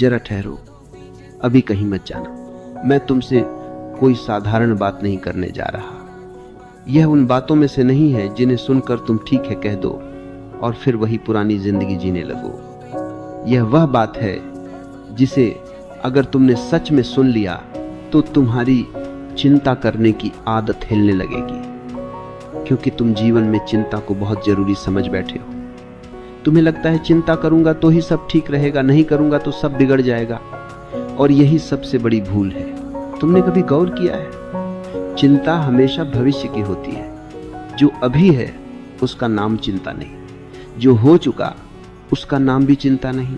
जरा ठहरो, अभी कहीं मत जाना। मैं तुमसे कोई साधारण बात नहीं करने जा रहा। यह उन बातों में से नहीं है जिन्हें सुनकर तुम ठीक है कह दो और फिर वही पुरानी जिंदगी जीने लगो। यह वह बात है जिसे अगर तुमने सच में सुन लिया तो तुम्हारी चिंता करने की आदत हिलने लगेगी, क्योंकि तुम जीवन में चिंता को बहुत जरूरी समझ बैठे हो। तुम्हें लगता है चिंता करूंगा तो ही सब ठीक रहेगा, नहीं करूंगा तो सब बिगड़ जाएगा, और यही सबसे बड़ी भूल है। तुमने कभी गौर किया है, चिंता हमेशा भविष्य की होती है। जो अभी है उसका नाम चिंता नहीं, जो हो चुका उसका नाम भी चिंता नहीं।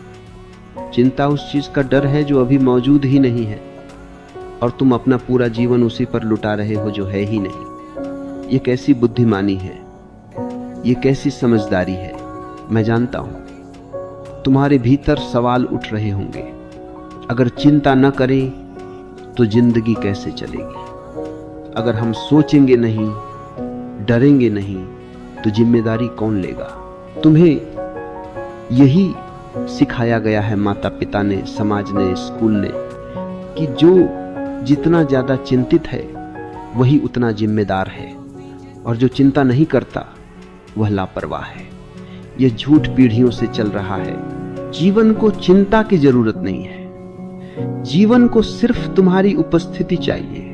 चिंता उस चीज का डर है जो अभी मौजूद ही नहीं है, और तुम अपना पूरा जीवन उसी पर लुटा रहे हो जो है ही नहीं। ये कैसी बुद्धिमानी है, ये कैसी समझदारी है। मैं जानता हूं तुम्हारे भीतर सवाल उठ रहे होंगे, अगर चिंता न करें तो जिंदगी कैसे चलेगी? अगर हम सोचेंगे नहीं, डरेंगे नहीं, तो जिम्मेदारी कौन लेगा? तुम्हें यही सिखाया गया है माता पिता ने, समाज ने, स्कूल ने, कि जो जितना ज्यादा चिंतित है वही उतना जिम्मेदार है, और जो चिंता नहीं करता वह लापरवाह है। यह झूठ पीढ़ियों से चल रहा है। जीवन को चिंता की जरूरत नहीं है। जीवन को सिर्फ तुम्हारी उपस्थिति चाहिए,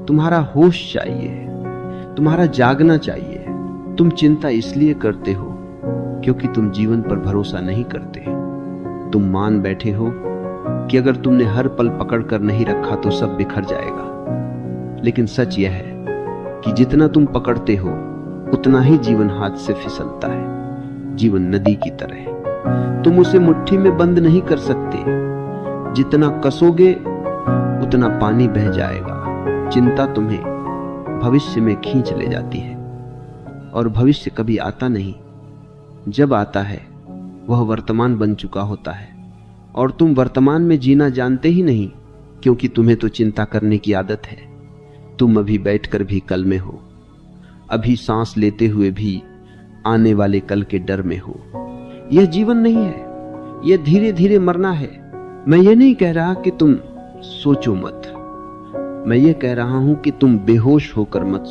तुम्हारा होश चाहिए, तुम्हारा जागना चाहिए। तुम चिंता इसलिए करते हो क्योंकि तुम जीवन पर भरोसा नहीं करते। तुम मान बैठे हो कि अगर तुमने हर पल पकड़ कर नहीं रखा तो सब बिखर जाएगा। लेकिन सच यह है कि जितना तुम पकड़ते हो उतना ही जीवन हाथ से फिसलता है। जीवन नदी की तरह है, तुम उसे मुट्ठी में बंद नहीं कर सकते। जितना कसोगे उतना पानी बह जाएगा। चिंता तुम्हें भविष्य में खींच ले जाती है, और भविष्य कभी आता नहीं। जब आता है वह वर्तमान बन चुका होता है, और तुम वर्तमान में जीना जानते ही नहीं, क्योंकि तुम्हें तो चिंता करने की आदत है। तुम अभी बैठकर भी कल में हो, अभी सांस लेते हुए भी आने वाले कल के डर में हो। यह जीवन नहीं है, यह धीरे धीरे मरना है। मैं ये नहीं कह रहा कि तुम सोचो मत, मैं ये कह रहा हूं कि तुम बेहोश होकर मत